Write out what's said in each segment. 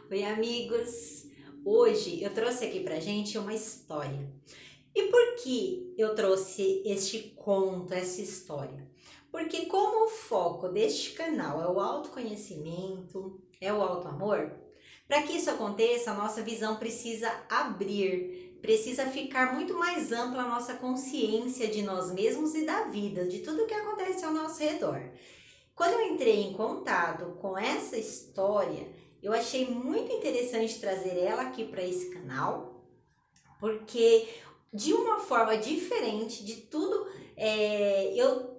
Oi, amigos! Hoje eu trouxe aqui pra gente uma história. E por que eu trouxe este conto, essa história? Porque como o foco deste canal é o autoconhecimento, é o autoamor, para que isso aconteça, a nossa visão precisa abrir, precisa ficar muito mais ampla a nossa consciência de nós mesmos e da vida, de tudo que acontece ao nosso redor. Quando eu entrei em contato com essa história, eu achei muito interessante trazer ela aqui para esse canal, porque de uma forma diferente de tudo,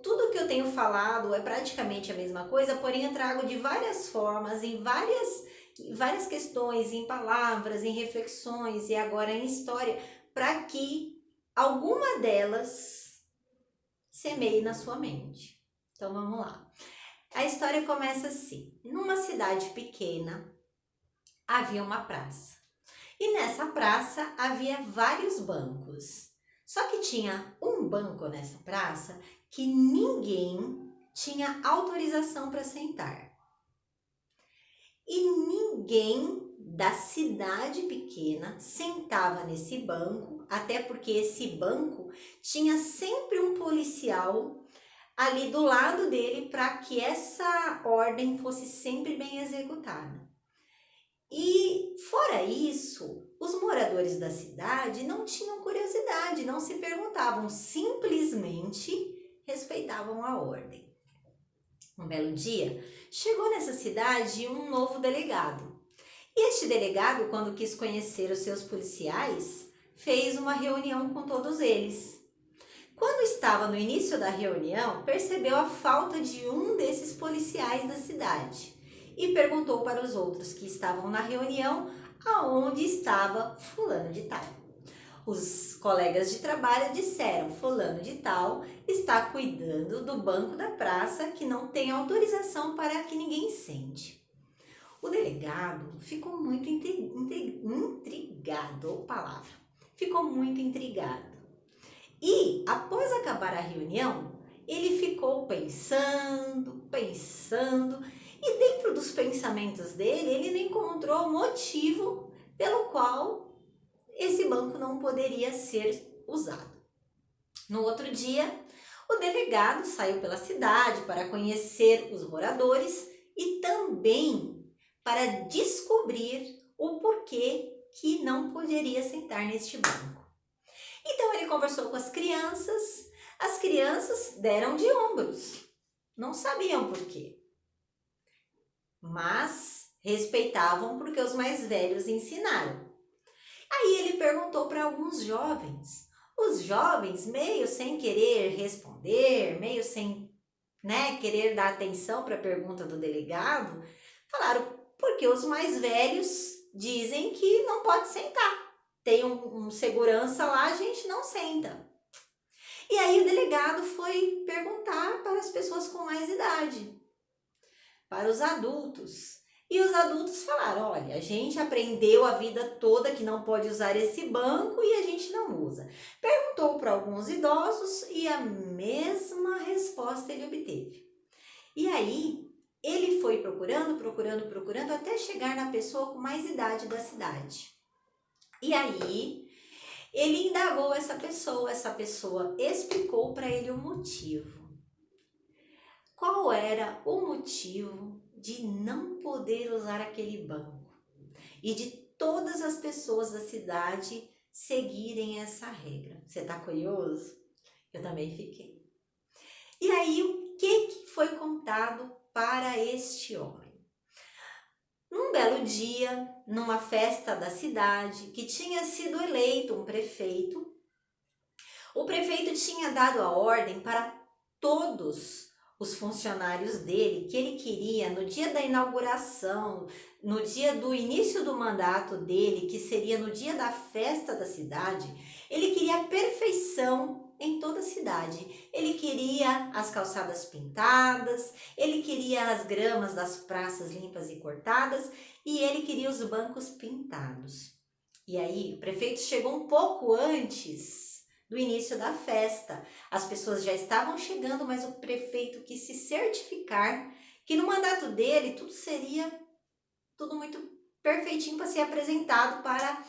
tudo que eu tenho falado é praticamente a mesma coisa, porém eu trago de várias formas, em várias questões, em palavras, em reflexões e agora em história, para que alguma delas semeie na sua mente. Então vamos lá. A história começa assim: numa cidade pequena havia uma praça. E nessa praça havia vários bancos. Só que tinha um banco nessa praça que ninguém tinha autorização para sentar. E ninguém da cidade pequena sentava nesse banco, até porque esse banco tinha sempre um policial ali do lado dele para que essa ordem fosse sempre bem executada. E fora isso, os moradores da cidade não tinham curiosidade, não se perguntavam, simplesmente respeitavam a ordem. Um belo dia, chegou nessa cidade um novo delegado. E este delegado, quando quis conhecer os seus policiais, fez uma reunião com todos eles. Quando estava no início da reunião, percebeu a falta de um desses policiais da cidade e perguntou para os outros que estavam na reunião aonde estava fulano de tal. Os colegas de trabalho disseram: fulano de tal está cuidando do banco da praça que não tem autorização para que ninguém sente. O delegado ficou muito intrigado, ficou muito intrigado. E, após acabar a reunião, ele ficou pensando, e dentro dos pensamentos dele, ele não encontrou motivo pelo qual esse banco não poderia ser usado. No outro dia, o delegado saiu pela cidade para conhecer os moradores e também para descobrir o porquê que não poderia sentar neste banco. Então ele conversou com as crianças deram de ombros, não sabiam por quê, mas respeitavam porque os mais velhos ensinaram. Aí ele perguntou para alguns jovens, os jovens meio sem querer responder, meio sem querer dar atenção para a pergunta do delegado, falaram porque os mais velhos dizem que não pode sentar. Tem um segurança lá, a gente não senta. E aí o delegado foi perguntar para as pessoas com mais idade, para os adultos. E os adultos falaram: olha, a gente aprendeu a vida toda que não pode usar esse banco e a gente não usa. Perguntou para alguns idosos e a mesma resposta ele obteve. E aí ele foi procurando até chegar na pessoa com mais idade da cidade. E aí ele indagou essa pessoa explicou para ele o motivo. Qual era o motivo de não poder usar aquele banco e de todas as pessoas da cidade seguirem essa regra? Você está curioso? Eu também fiquei. E aí o que foi contado para este homem? Num belo dia, numa festa da cidade, que tinha sido eleito um prefeito, o prefeito tinha dado a ordem para todos os funcionários dele que ele queria, no dia da inauguração, no dia do início do mandato dele, que seria no dia da festa da cidade, ele queria a perfeição em toda a cidade. Ele queria as calçadas pintadas, ele queria as gramas das praças limpas e cortadas e ele queria os bancos pintados. E aí o prefeito chegou um pouco antes do início da festa. As pessoas já estavam chegando, mas o prefeito quis se certificar que no mandato dele tudo seria muito perfeitinho para ser apresentado para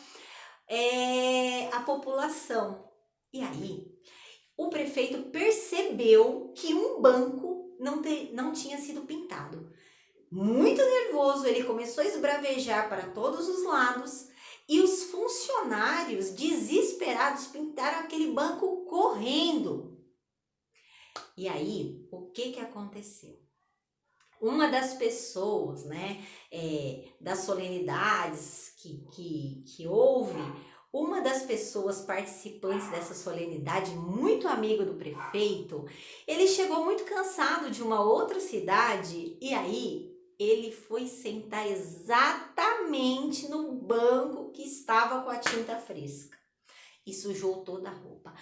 a população. E aí, o prefeito percebeu que um banco não tinha sido pintado. Muito nervoso, ele começou a esbravejar para todos os lados e os funcionários desesperados pintaram aquele banco correndo. E aí, o que aconteceu? Uma das pessoas, das solenidades que houve, uma das pessoas participantes dessa solenidade, muito amigo do prefeito, ele chegou muito cansado de uma outra cidade e aí ele foi sentar exatamente no banco que estava com a tinta fresca e sujou toda a roupa.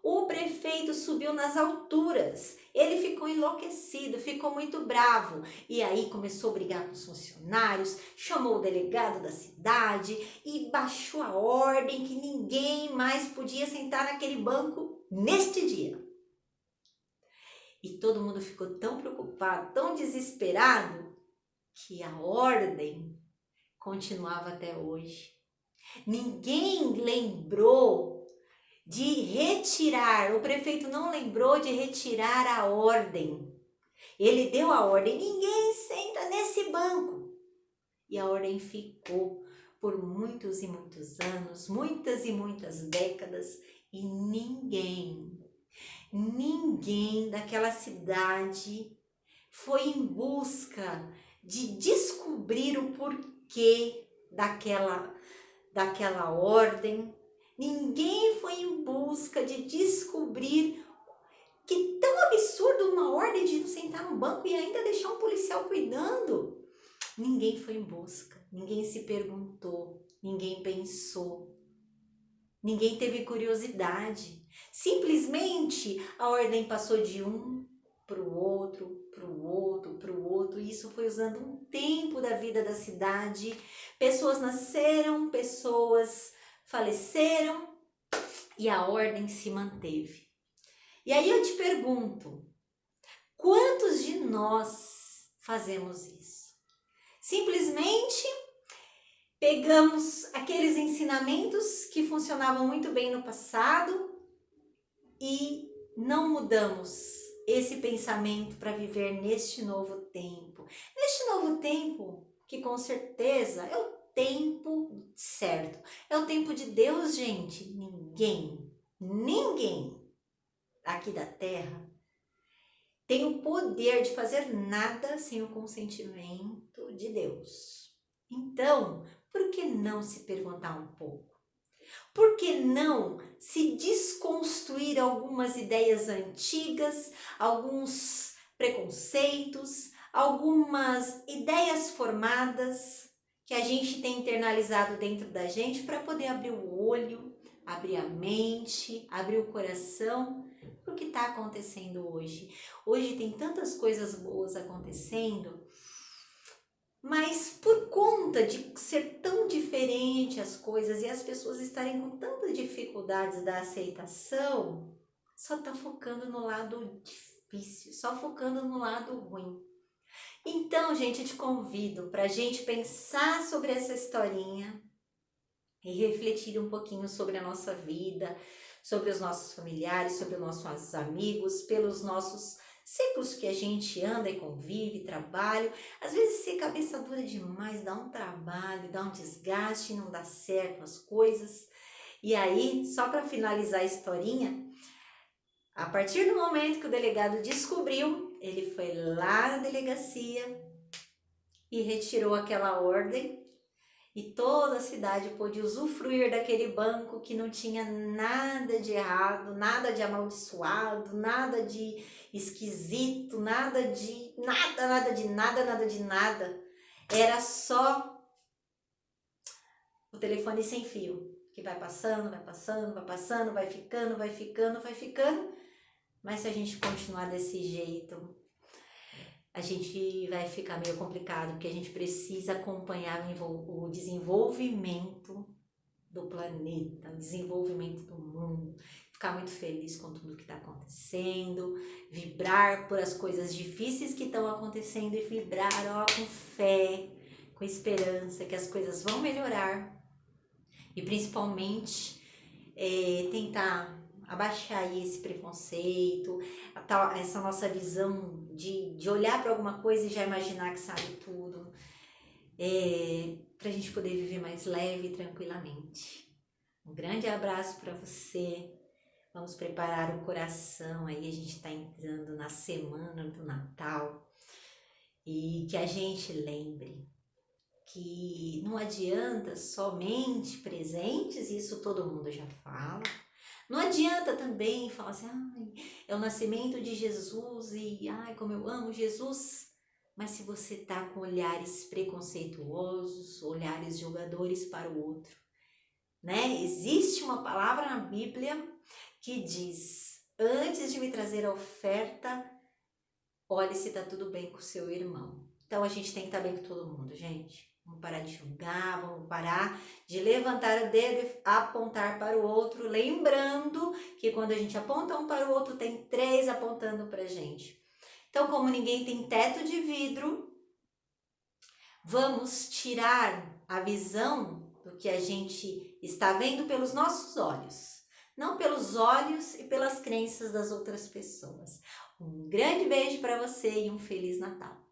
O prefeito subiu nas alturas, ele ficou enlouquecido, ficou muito bravo e aí começou a brigar com os funcionários, chamou o delegado da cidade e baixou a ordem que ninguém mais podia sentar naquele banco neste dia. E todo mundo ficou tão preocupado, tão desesperado, que a ordem continuava até hoje. Ninguém lembrou de retirar, o prefeito não lembrou de retirar a ordem. Ele deu a ordem, ninguém senta nesse banco. E a ordem ficou por muitos e muitos anos, muitas e muitas décadas, e ninguém daquela cidade foi em busca de descobrir o porquê daquela ordem. Ninguém foi em busca de descobrir que tão absurdo uma ordem de não sentar no banco e ainda deixar um policial cuidando. Ninguém foi em busca, ninguém se perguntou, ninguém pensou, ninguém teve curiosidade. Simplesmente a ordem passou de um para o outro, e isso foi usando um tempo da vida da cidade. Pessoas nasceram, pessoas faleceram e a ordem se manteve. E aí eu te pergunto, quantos de nós fazemos isso? Simplesmente pegamos aqueles ensinamentos que funcionavam muito bem no passado e não mudamos esse pensamento para viver neste novo tempo. Neste novo tempo que com certeza é o tempo certo. É o tempo de Deus, gente. Ninguém aqui da terra tem o poder de fazer nada sem o consentimento de Deus. Então, por que não se perguntar um pouco? Por que não se desconstruir algumas ideias antigas, alguns preconceitos, algumas ideias formadas que a gente tem internalizado dentro da gente para poder abrir o olho, abrir a mente, abrir o coração para o que está acontecendo hoje. Hoje tem tantas coisas boas acontecendo, mas por conta de ser tão diferente as coisas e as pessoas estarem com tantas dificuldades da aceitação, só está focando no lado difícil, só focando no lado ruim. Então, gente, eu te convido para a gente pensar sobre essa historinha e refletir um pouquinho sobre a nossa vida, sobre os nossos familiares, sobre os nossos amigos, pelos nossos ciclos que a gente anda e convive, trabalho. Às vezes, se a cabeça dura demais, dá um trabalho, dá um desgaste, não dá certo as coisas. E aí, só para finalizar a historinha, a partir do momento que o delegado descobriu, ele foi lá na delegacia e retirou aquela ordem e toda a cidade pôde usufruir daquele banco que não tinha nada de errado, nada de amaldiçoado, nada de esquisito, nada de nada. Era só o telefone sem fio, que vai passando, vai ficando. Mas se a gente continuar desse jeito, a gente vai ficar meio complicado, porque a gente precisa acompanhar o desenvolvimento do planeta, o desenvolvimento do mundo, ficar muito feliz com tudo que está acontecendo, vibrar por as coisas difíceis que estão acontecendo e vibrar com fé, com esperança que as coisas vão melhorar e principalmente tentar abaixar aí esse preconceito, essa nossa visão de olhar para alguma coisa e já imaginar que sabe tudo, para a gente poder viver mais leve e tranquilamente. Um grande abraço para você. Vamos preparar o coração aí, a gente está entrando na semana do Natal e que a gente lembre que não adianta somente presentes, isso todo mundo já fala. Não adianta também falar assim, é o nascimento de Jesus e como eu amo Jesus. Mas se você tá com olhares preconceituosos, olhares julgadores para o outro, né? Existe uma palavra na Bíblia que diz, antes de me trazer a oferta, olhe se tá tudo bem com o seu irmão. Então a gente tem que estar bem com todo mundo, gente. Vamos parar de julgar, vamos parar de levantar o dedo e apontar para o outro, lembrando que quando a gente aponta um para o outro, tem 3 apontando para a gente. Então, como ninguém tem teto de vidro, vamos tirar a visão do que a gente está vendo pelos nossos olhos, não pelos olhos e pelas crenças das outras pessoas. Um grande beijo para você e um Feliz Natal!